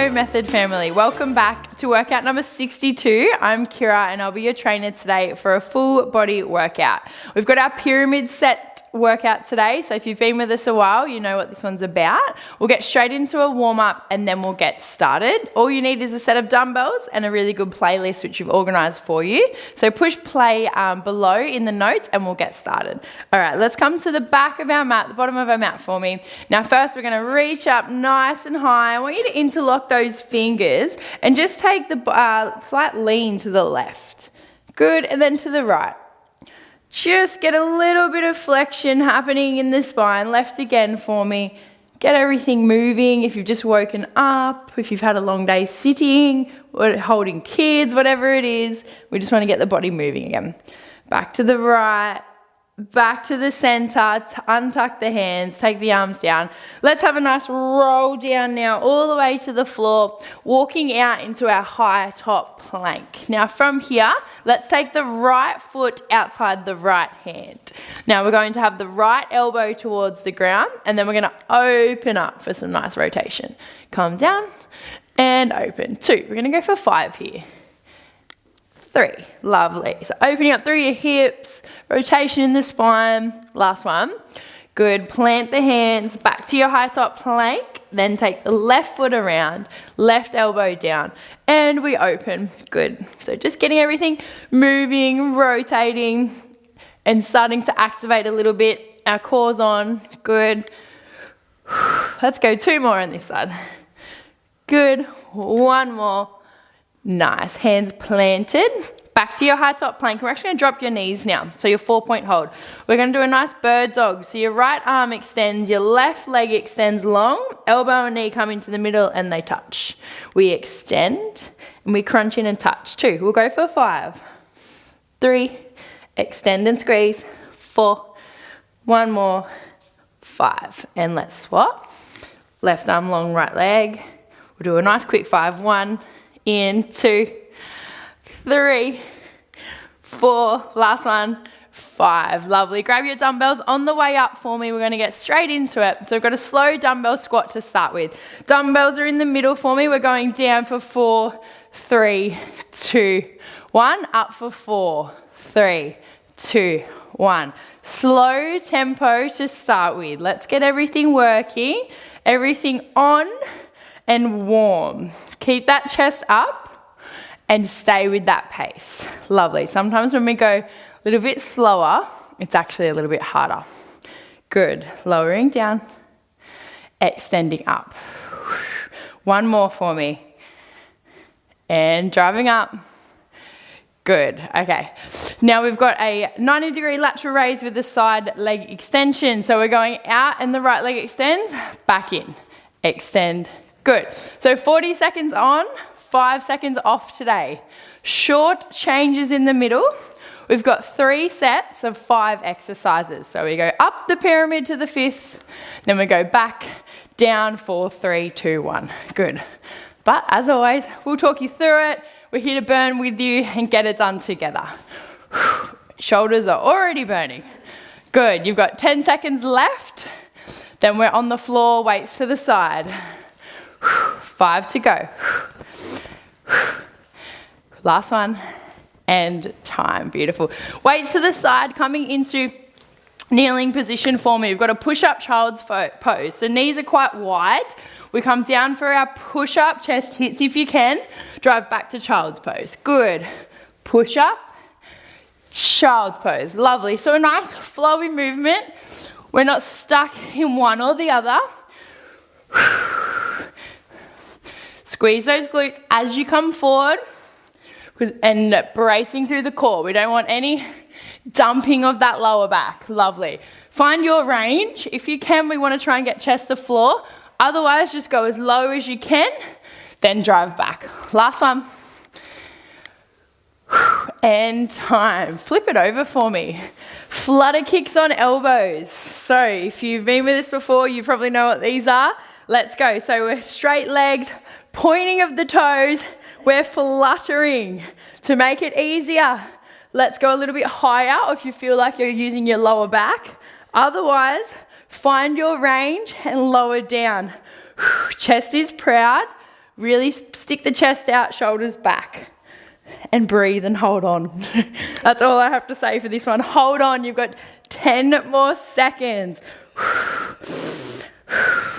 CLEO Method family. Welcome back to workout number 62. I'm Kirra and I'll be your trainer today for a full body workout. We've got our pyramid set workout today, so if you've been with us a while, you know what this one's about. We'll get straight into a warm-up and then we'll get started. All you need is a set of dumbbells and a really good playlist which we've organised for you. So push play below in the notes and we'll get started. All right, let's come to the back of our mat, the bottom of our mat for me. Now first we're going to reach up nice and high. I want you to interlock those fingers and just take the slight lean to the left. Good, and then to the right. Just get a little bit of flexion happening in the spine. Left again for me. Get everything moving. If you've just woken up, if you've had a long day sitting, or holding kids, whatever it is, we just want to get the body moving again. Back to the right. Back to the center, untuck the hands, take the arms down. Let's have a nice roll down now, all the way to the floor, walking out into our high top plank. Now from here, let's take the right foot outside the right hand. Now we're going to have the right elbow towards the ground, and then we're going to open up for some nice rotation. Calm down and open. 2, we're going to go for 5 here. 3, lovely. So opening up through your hips, rotation in the spine. Last one. Good, plant the hands back to your high top plank, then take the left foot around, left elbow down, and we open. Good. So just getting everything moving, rotating, and starting to activate a little bit. Our core's on. Good. Let's go 2 more on this side. Good. 1 more. Nice, hands planted, back to your high top plank. We're actually gonna drop your knees now, so your 4-point hold. We're gonna do a nice bird dog. So your right arm extends, your left leg extends long, elbow and knee come into the middle and they touch. We extend and we crunch in and touch. 2, we'll go for 5. 3, extend and squeeze. 4, 1 more, 5. And let's swap. Left arm long, right leg. We'll do a nice quick 5. 1, in, 2, 3, 4, last one, 5. Lovely. Grab your dumbbells on the way up for me. We're going to get straight into it. So we've got a slow dumbbell squat to start with. Dumbbells are in the middle for me. We're going down for 4, 3, 2, 1. Up for 4, 3, 2, 1. Slow tempo to start with. Let's get everything working, everything on and warm. Keep that chest up and stay with that pace. Lovely. Sometimes when we go a little bit slower, it's actually a little bit harder. Good. Lowering down, extending up. 1 more for me. And driving up. Good. Okay. Now we've got a 90-degree lateral raise with the side leg extension. So we're going out and the right leg extends, back in, extend. Good. So 40 seconds on, 5 seconds off today. Short changes in the middle. We've got 3 sets of 5 exercises. So we go up the pyramid to the 5th, then we go back, down, 4, 3, 2, 1. Good. But as always, we'll talk you through it. We're here to burn with you and get it done together. Shoulders are already burning. Good. You've got 10 seconds left. Then we're on the floor, weights to the side. 5 to go. Last one. And time. Beautiful. Weights to the side, coming into kneeling position for me. We've got a push-up child's pose. So knees are quite wide. We come down for our push-up, chest hits if you can. Drive back to child's pose. Good. Push-up, child's pose. Lovely. So a nice flowy movement. We're not stuck in one or the other. Squeeze those glutes as you come forward and bracing through the core. We don't want any dumping of that lower back. Lovely. Find your range. If you can, we want to try and get chest to floor. Otherwise, just go as low as you can, then drive back. Last one. And time. Flip it over for me. Flutter kicks on elbows. So if you've been with us before, you probably know what these are. Let's go. So we're straight legs, pointing of the toes. We're fluttering. To make it easier, let's go a little bit higher if you feel like you're using your lower back. Otherwise, find your range and lower down. Chest is proud. Really stick the chest out, shoulders back. And breathe and hold on. That's all I have to say for this one. Hold on, you've got 10 more seconds.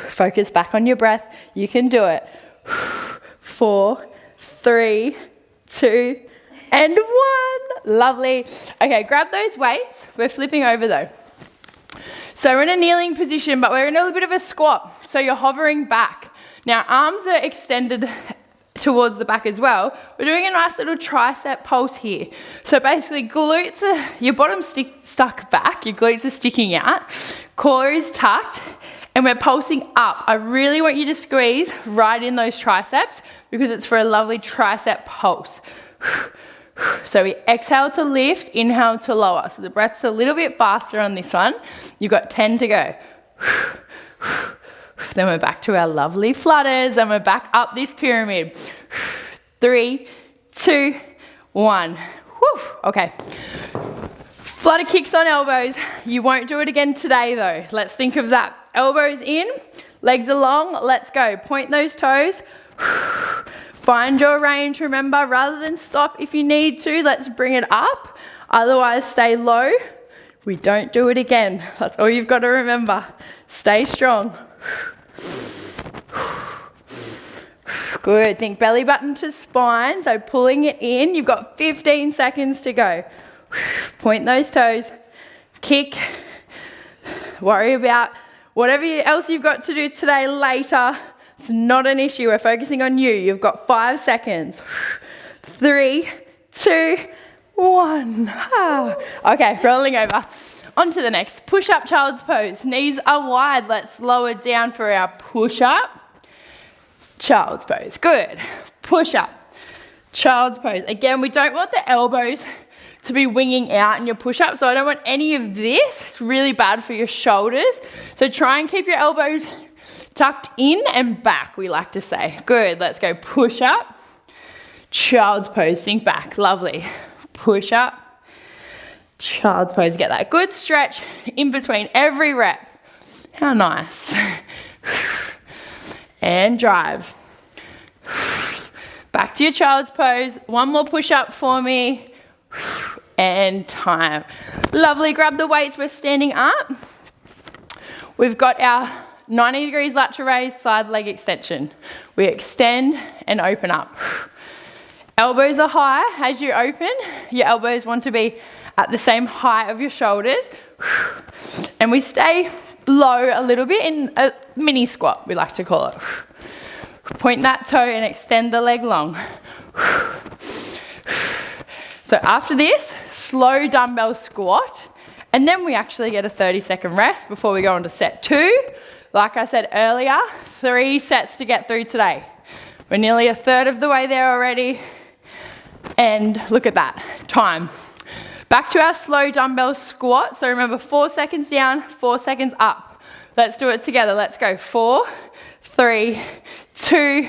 Focus back on your breath. You can do it. 4, 3, 2, and 1. Lovely. Okay, grab those weights. We're flipping over though. So we're in a kneeling position, but we're in a little bit of a squat. So you're hovering back. Now, arms are extended towards the back as well. We're doing a nice little tricep pulse here. So basically glutes are, your bottom's stuck back, your glutes are sticking out, core is tucked, and we're pulsing up. I really want you to squeeze right in those triceps because it's for a lovely tricep pulse. So we exhale to lift, inhale to lower. So the breath's a little bit faster on this one. You've got 10 to go. Then we're back to our lovely flutters and we're back up this pyramid. 3, 2, 1. Whew. Okay. Flutter kicks on elbows. You won't do it again today though. Let's think of that. Elbows in, legs along. Let's go. Point those toes. Find your range. Remember, rather than stop if you need to, let's bring it up. Otherwise, stay low. We don't do it again. That's all you've got to remember. Stay strong. Good. Think belly button to spine. So pulling it in. You've got 15 seconds to go. Point those toes. Kick. Worry about whatever else you've got to do today later. It's not an issue. We're focusing on you. You've got 5 seconds. 3, 2, 1. Okay, rolling over. On to the next. Push-up child's pose. Knees are wide. Let's lower down for our push-up. Child's pose. Good. Push-up. Child's pose. Again, we don't want the elbows to be winging out in your push-up, so I don't want any of this. It's really bad for your shoulders. So try and keep your elbows tucked in and back, we like to say. Good. Let's go push-up. Child's pose. Sink back. Lovely. Push-up. Child's pose. Get that good stretch in between every rep. How nice. And drive. Back to your child's pose. One more push-up for me. And time. Lovely. Grab the weights. We're standing up. We've got our 90 degrees lateral raise, side leg extension. We extend and open up. Elbows are high. As you open, your elbows want to be at the same height of your shoulders. And we stay low a little bit in a mini squat, we like to call it. Point that toe and extend the leg long. So after this, slow dumbbell squat, and then we actually get a 30-second rest before we go on to set 2. Like I said earlier, 3 sets to get through today. We're nearly a third of the way there already. And look at that, time. Back to our slow dumbbell squat. So remember, 4 seconds down, 4 seconds up. Let's do it together. Let's go. 4, 3, 2,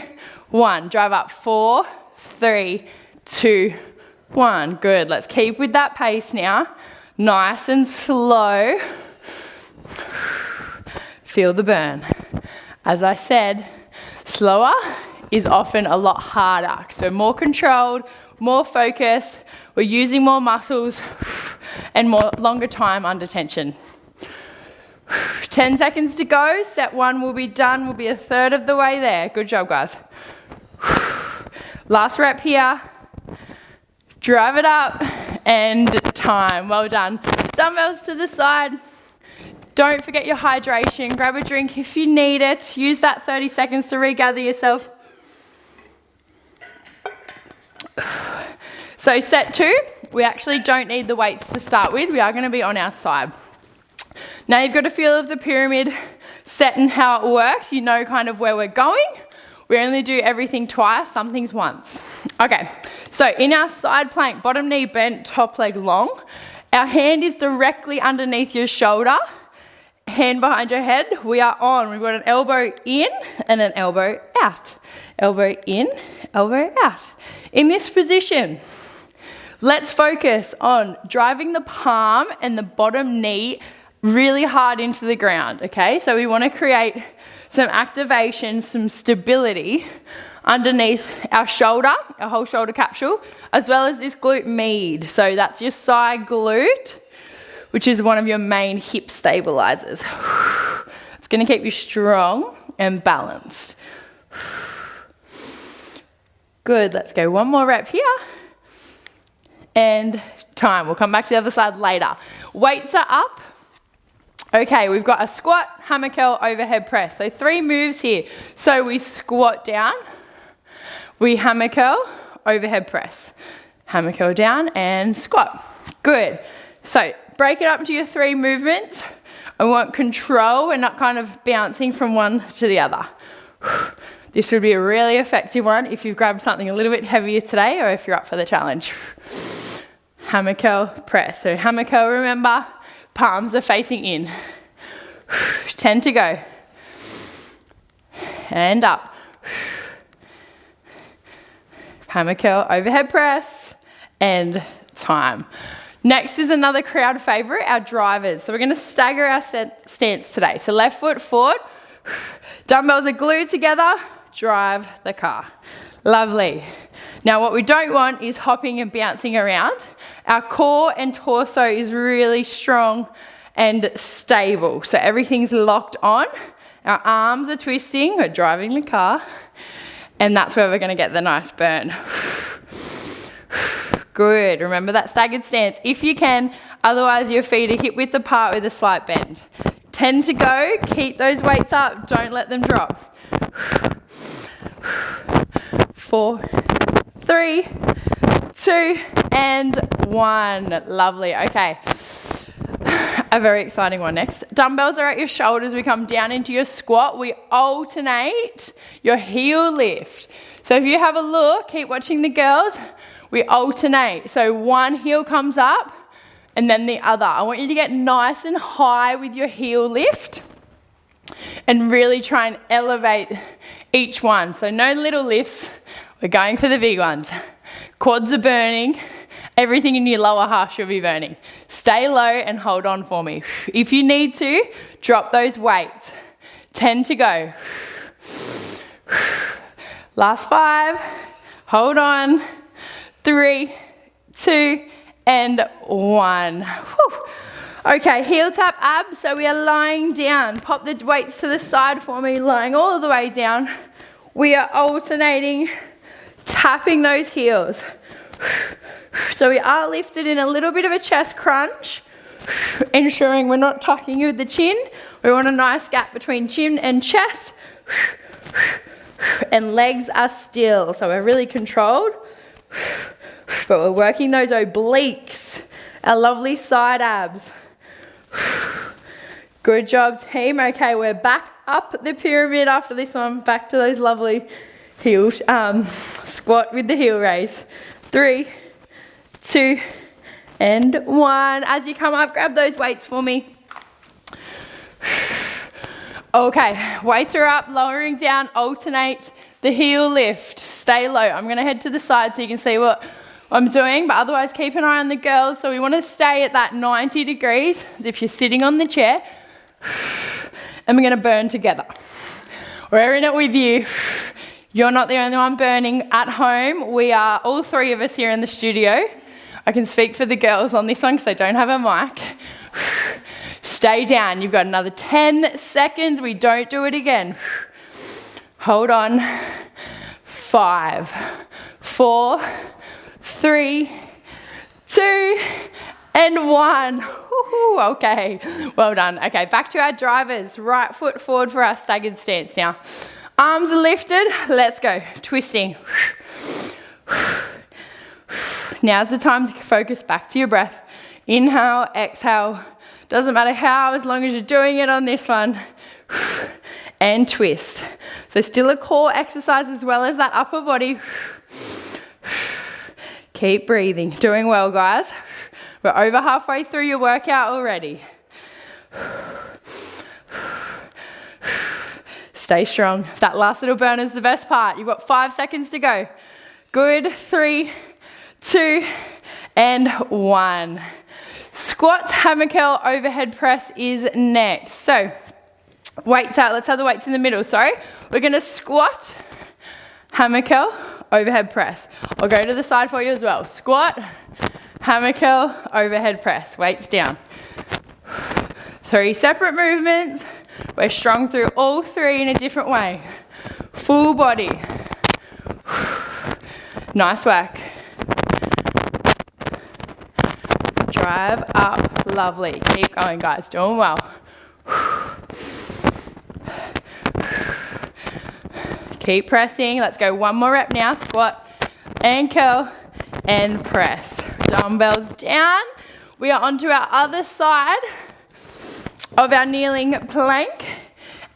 1. Drive up. 4, 3, 2, 1. Good. Let's keep with that pace now. Nice and slow. Feel the burn. As I said, slower is often a lot harder. So more controlled, more focused. We're using more muscles and more longer time under tension. 10 seconds to go. Set 1 will be done. We'll be a third of the way there. Good job, guys. Last rep here. Drive it up and time. Well done. Dumbbells to the side. Don't forget your hydration. Grab a drink if you need it. Use that 30 seconds to regather yourself. So set 2, we actually don't need the weights to start with. We are going to be on our side. Now you've got a feel of the pyramid set and how it works. You know kind of where we're going. We only do everything twice, some things once. Okay, so in our side plank, bottom knee bent, top leg long. Our hand is directly underneath your shoulder. Hand behind your head. We are on. We've got an elbow in and an elbow out. Elbow in, elbow out. In this position, let's focus on driving the palm and the bottom knee really hard into the ground, okay? So we want to create some activation, some stability underneath our shoulder, our whole shoulder capsule, as well as this glute med. So that's your side glute, which is one of your main hip stabilizers. It's going to keep you strong and balanced. Good, let's go one more rep here. And time. We'll come back to the other side later. Weights are up. Okay, we've got a squat, hammer curl, overhead press. So 3 moves here. So we squat down, we hammer curl, overhead press. Hammer curl down and squat. Good. So break it up into your 3 movements. I want control and not kind of bouncing from one to the other. This would be a really effective one if you've grabbed something a little bit heavier today or if you're up for the challenge. Hammer curl, press. So hammer curl, remember, palms are facing in. 10 to go. And up. Hammer curl, overhead press, and time. Next is another crowd favorite, our drivers. So we're going to stagger our stance today. So left foot forward, dumbbells are glued together, drive the car. Lovely. Now what we don't want is hopping and bouncing around. Our core and torso is really strong and stable. So everything's locked on. Our arms are twisting, we're driving the car. And that's where we're going to get the nice burn. Good. Remember that staggered stance if you can. Otherwise your feet are hip width apart with a slight bend. 10 to go. Keep those weights up. Don't let them drop. 4, 3, 2, and 1. Lovely. Okay. A very exciting one next. Dumbbells are at your shoulders. We come down into your squat. We alternate your heel lift. So if you have a look, keep watching the girls. We alternate. So one heel comes up and then the other. I want you to get nice and high with your heel lift and really try and elevate each one. So no little lifts. We're going for the big ones. Quads are burning. Everything in your lower half should be burning. Stay low and hold on for me. If you need to, drop those weights. 10 to go. Last 5. Hold on. 3, 2, and 1. Whew. Okay, heel tap abs. So we are lying down. Pop the weights to the side for me, lying all the way down. We are alternating, tapping those heels. So we are lifted in a little bit of a chest crunch, ensuring we're not tucking with the chin. We want a nice gap between chin and chest. And legs are still, so we're really controlled. But we're working those obliques, our lovely side abs. Good job, team. Okay, we're back up the pyramid after this one. Back to those lovely heels. Squat with the heel raise. 3, 2, and 1. As you come up, grab those weights for me. Okay, weights are up, lowering down, alternate the heel lift. Stay low. I'm going to head to the side so you can see what I'm doing, but otherwise keep an eye on the girls. So we want to stay at that 90 degrees as if you're sitting on the chair. And we're going to burn together. We're in it with you. You're not the only one burning at home. We are all 3 of us here in the studio. I can speak for the girls on this one because they don't have a mic. Stay down. You've got another 10 seconds. We don't do it again. Hold on. 5, 4, 3, 2, and 1. Woo-hoo, okay, well done. Okay, back to our drivers. Right foot forward for our staggered stance now. Arms are lifted. Let's go. Twisting. Now's the time to focus back to your breath. Inhale, exhale. Doesn't matter how, as long as you're doing it on this one. And twist. So still a core exercise as well as that upper body. Keep breathing. Doing well, guys. We're over halfway through your workout already. Stay strong. That last little burn is the best part. You've got 5 seconds to go. Good. 3, 2, and 1. Squat, hammer curl, overhead press is next. So weights out. Let's have the weights in the middle. Sorry. We're going to squat hammer curl, overhead press. I'll go to the side for you as well. Squat, hammer curl, overhead press, weights down. 3 separate movements. We're strong through all 3 in a different way. Full body. Nice work. Drive up, lovely. Keep going, guys, doing well. Keep pressing. Let's go 1 more rep now. Squat and curl and press. Dumbbells down. We are onto our other side of our kneeling plank.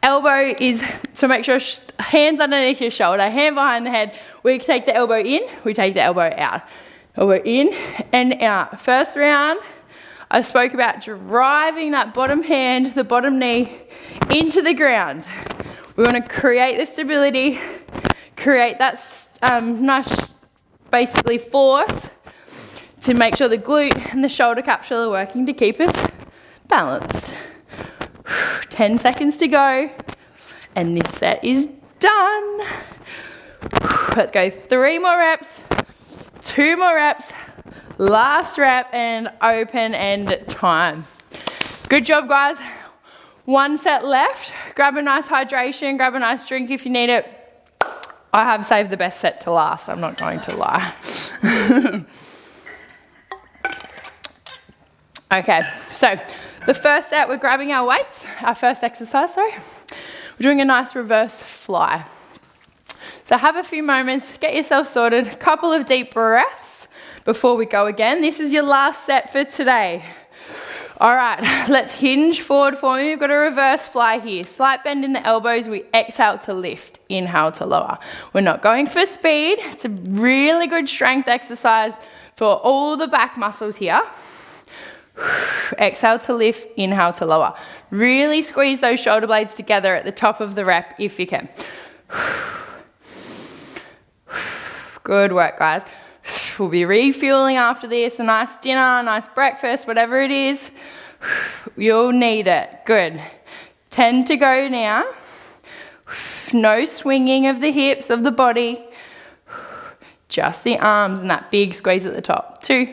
Elbow is, so make sure hands underneath your shoulder, hand behind the head. We take the elbow in, we take the elbow out. Elbow in and out. First round, I spoke about driving that bottom hand, the bottom knee into the ground. We want to create the stability, create that nice, basically force to make sure the glute and the shoulder capsule are working to keep us balanced. 10 seconds to go, and this set is done. Let's go 3 more reps, 2 more reps, last rep, and open end time. Good job, guys. 1 set left. Grab a nice hydration, grab a nice drink if you need it. I have saved the best set to last, I'm not going to lie. Okay, so the first set, we're grabbing our weights, our first exercise, sorry. We're doing a nice reverse fly. So have a few moments, get yourself sorted, a couple of deep breaths before we go again. This is your last set for today. All right, let's hinge forward for me. We've got a reverse fly here. Slight bend in the elbows, we exhale to lift, inhale to lower. We're not going for speed. It's a really good strength exercise for all the back muscles here. Exhale to lift, inhale to lower. Really squeeze those shoulder blades together at the top of the rep if you can. Good work, guys. We'll be refueling after this, a nice dinner, a nice breakfast, whatever it is. You'll need it. Good. 10 to go now. No swinging of the hips, of the body. Just the arms and that big squeeze at the top. 2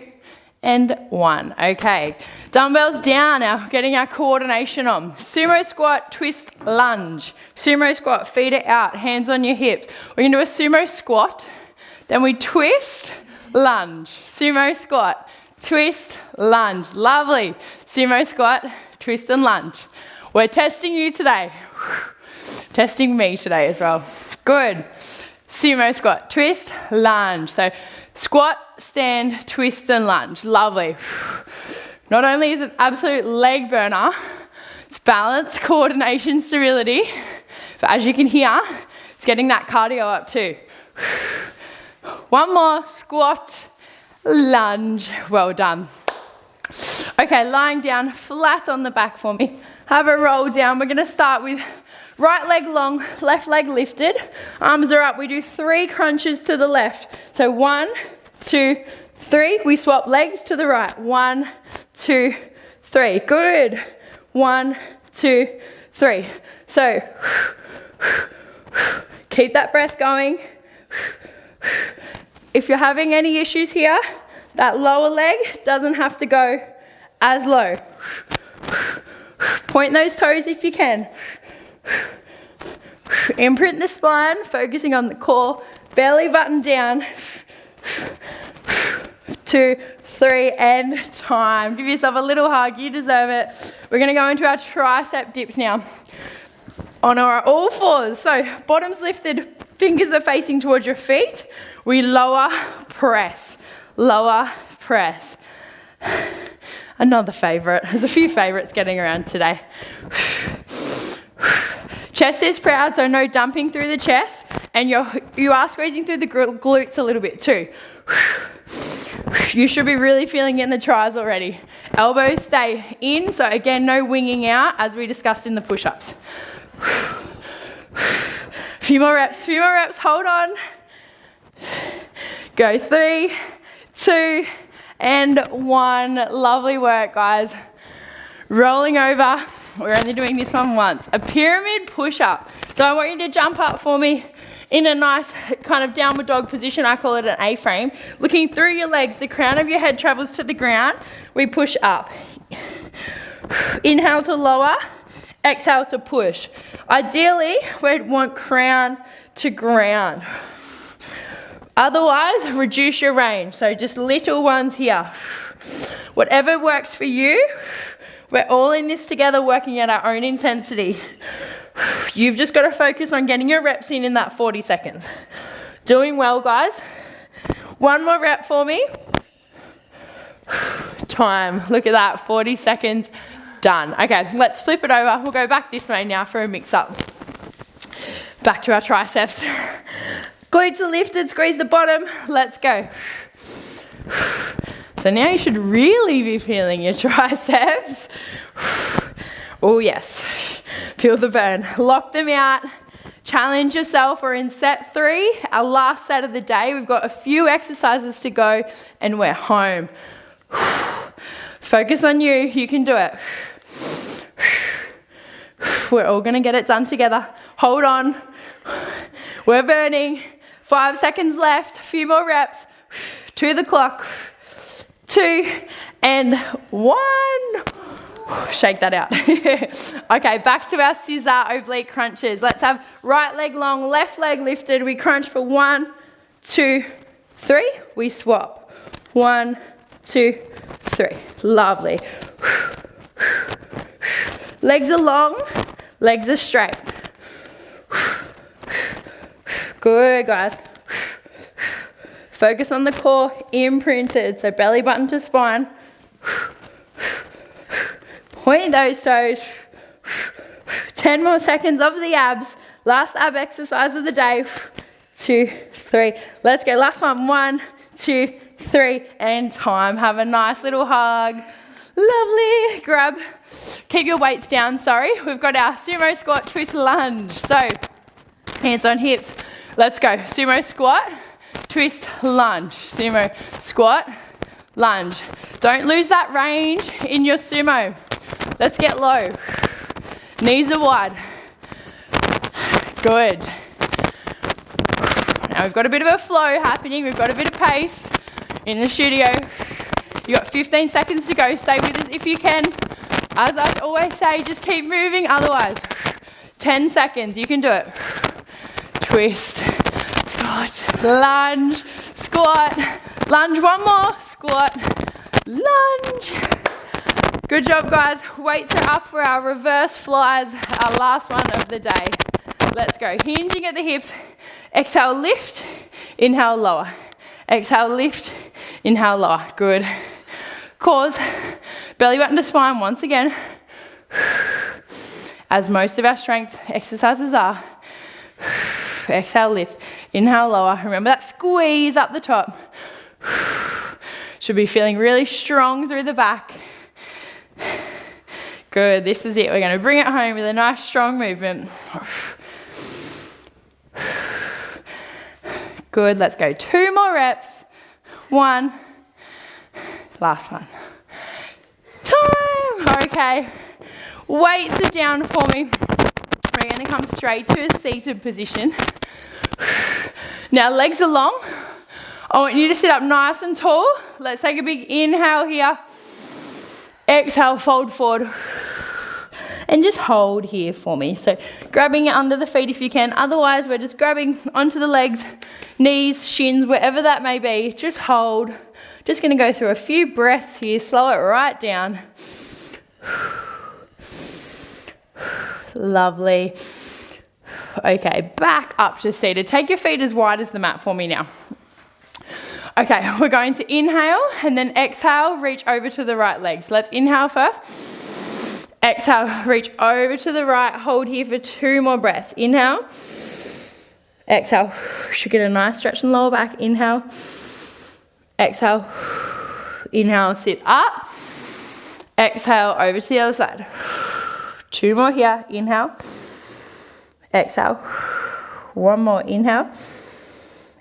and 1. Okay. Dumbbells down now, getting our coordination on. Sumo squat, twist, lunge. Sumo squat, feet are out, hands on your hips. We're going to do a sumo squat, then we twist, lunge. Sumo squat, twist, lunge. Lovely. Sumo squat, twist and lunge. We're testing you today. Testing me today as well. Good. Sumo squat, twist, lunge. So squat, stand, twist and lunge. Lovely. Not only is it an absolute leg burner, it's balance, coordination, stability, but as you can hear, it's getting that cardio up too. 1 more, squat, lunge. Well done. Okay, lying down flat on the back for me. Have a roll down. We're going to start with right leg long, left leg lifted. Arms are up. We do 3 crunches to the left. So 1, 2, 3. We swap legs to the right. 1, 2, 3. Good. 1, 2, 3. So keep that breath going. If you're having any issues here, that lower leg doesn't have to go as low. Point those toes if you can. Imprint the spine, focusing on the core, belly button down. 2, 3, and time. Give yourself a little hug, you deserve it. We're gonna go into our tricep dips now. On our all fours, so bottoms lifted, fingers are facing towards your feet. We lower, press, lower, press. Another favorite. There's a few favorites getting around today. Chest is proud, so no dumping through the chest, and you are squeezing through the glutes a little bit too. You should be really feeling it in the tris already. Elbows stay in, so again, no winging out as we discussed in the push-ups. Few more reps, hold on. Go 3, 2, and 1. Lovely work, guys. Rolling over. We're only doing this one once. A pyramid push-up. So I want you to jump up for me in a nice kind of downward dog position. I call it an A-frame. Looking through your legs, the crown of your head travels to the ground. We push up. Inhale to lower, exhale to push. Ideally, we'd want crown to ground. Otherwise, reduce your range. So just little ones here. Whatever works for you, we're all in this together, working at our own intensity. You've just got to focus on getting your reps in that 40 seconds. Doing well, guys. One more rep for me. Time. Look at that, 40 seconds. Done. Okay, let's flip it over. We'll go back this way now for a mix-up. Back to our triceps. Glutes are lifted, squeeze the bottom. Let's go. So now you should really be feeling your triceps. Oh yes, feel the burn. Lock them out. Challenge yourself. We're in set 3, our last set of the day. We've got a few exercises to go and we're home. Focus on you. You can do it. We're all going to get it done together. Hold on. We're burning. 5 seconds left. A few more reps. To the clock. 2 and 1. Shake that out. Okay, back to our scissor oblique crunches. Let's have right leg long, left leg lifted. We crunch for 1, 2, 3. We swap. 1, 2, 3. Lovely. Legs are long, legs are straight. Good, guys. Focus on the core, imprinted. So belly button to spine. Point those toes. 10 more seconds of the abs. Last ab exercise of the day. 2, 3. Let's go. Last one. 1, 2, 3. And time. Have a nice little hug. Lovely. Grab. Keep your weights down. Sorry. We've got our sumo squat, twist, lunge. So hands on hips. Let's go. Sumo squat, twist, lunge. Sumo squat, lunge. Don't lose that range in your sumo. Let's get low. Knees are wide. Good. Now we've got a bit of a flow happening. We've got a bit of pace in the studio. You've got 15 seconds to go. Stay with us if you can. As I always say, just keep moving. Otherwise, 10 seconds. You can do it. Twist, squat, lunge, squat, lunge. One more. Squat, lunge. Good job, guys. Weights are up for our reverse flies, our last one of the day. Let's go. Hinging at the hips. Exhale, lift. Inhale, lower. Exhale, lift. Inhale, lower. Good. Cause belly button to spine once again. As most of our strength exercises are. Exhale, lift. Inhale, lower. Remember that squeeze up the top. Should be feeling really strong through the back. Good. This is it. We're going to bring it home with a nice strong movement. Good. Let's go. 2 more reps. 1. Last one. Time. Okay. Weights are down for me. We're going to come straight to a seated position. Now legs are long. I want you to sit up nice and tall. Let's take a big inhale here. Exhale, fold forward. And just hold here for me. So grabbing it under the feet if you can. Otherwise, we're just grabbing onto the legs, knees, shins, wherever that may be. Just hold. Just going to go through a few breaths here. Slow it right down. Lovely. Okay, back up to seated. Take your feet as wide as the mat for me now. Okay, we're going to inhale and then exhale, reach over to the right leg. So let's inhale first. Exhale, reach over to the right. Hold here for 2 more breaths. Inhale. Exhale. Should get a nice stretch in the lower back. Inhale. Exhale. Inhale, sit up. Exhale, over to the other side. 2 more here. Inhale. Exhale. 1 more. Inhale.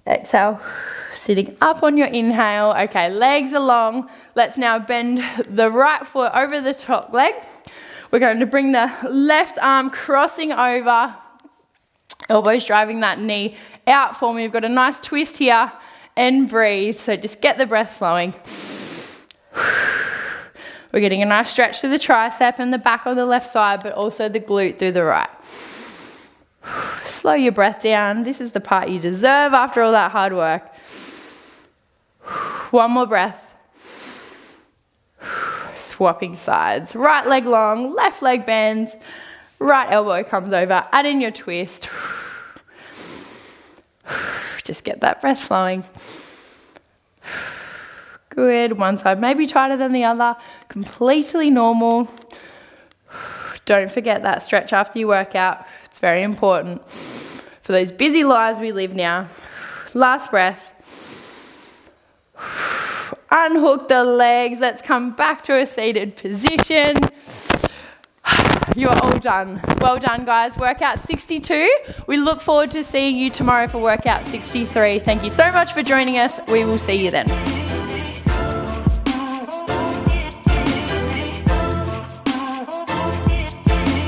Exhale. Sitting up on your inhale. Okay, legs are long. Let's now bend the right foot over the top leg. We're going to bring the left arm crossing over Elbows driving that knee out for me. We've got a nice twist here and breathe. So just get the breath flowing. We're getting a nice stretch through the tricep and the back on the left side, but also the glute through the right. Slow your breath down. This is the part you deserve after all that hard work. One more breath. Swapping sides. Right leg long, left leg bends. Right elbow comes over. Add in your twist. Just get that breath flowing. Good. One side maybe tighter than the other. Completely normal. Don't forget that stretch after you work out. It's very important for those busy lives we live now. Last breath. Unhook the legs. Let's come back to a seated position. You are all done. Well done, guys. Workout 62. We look forward to seeing you tomorrow for workout 63. Thank you so much for joining us. We will see you then.